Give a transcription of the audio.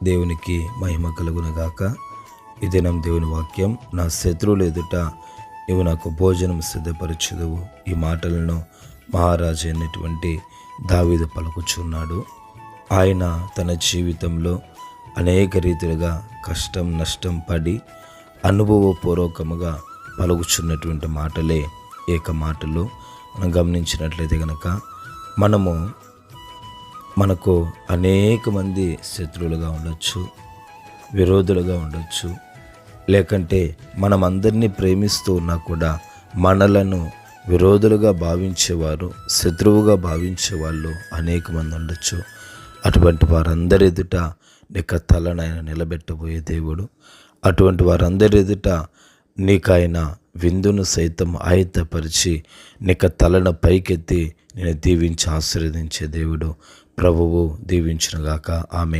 దేవునికి మహిమ కలుగునగాక. ఈ దినం దేవుని వాక్యం, నా శత్రువుల ఎదుట నీవు నాకు భోజనం సిద్ధపరచుదువు. ఈ మాటలను మహారాజు అయినటువంటి దావీదు పలుకుచున్నాడు. ఆయన తన జీవితంలో అనేక రీతిలుగా కష్టం నష్టం పడి అనుభవపూర్వకముగా పలుకుచున్నటువంటి మాటలే ఏక మాటలు. మనం గమనించినట్లయితే కనుక మనకు అనేక మంది శత్రువులుగా ఉండొచ్చు, విరోధులుగా ఉండొచ్చు, లేకంటే మనమందరినీ ప్రేమిస్తూ ఉన్నా కూడా మనలను విరోధులుగా భావించేవారు, శత్రువుగా భావించేవాళ్ళు అనేక మంది ఉండొచ్చు. అటువంటి వారందరి ఎదుట నీకు తలనైనా నిలబెట్టబోయే దేవుడు. అటువంటి వారందరి ఎదుట నీకైనా విందును సైతం ఆయత్తపరిచి నీకు తలను పైకెత్తి నేను దీవించి ఆశీర్వదించే దేవుడు. ప్రభువు దీవించునుగాక. ఆమేన్.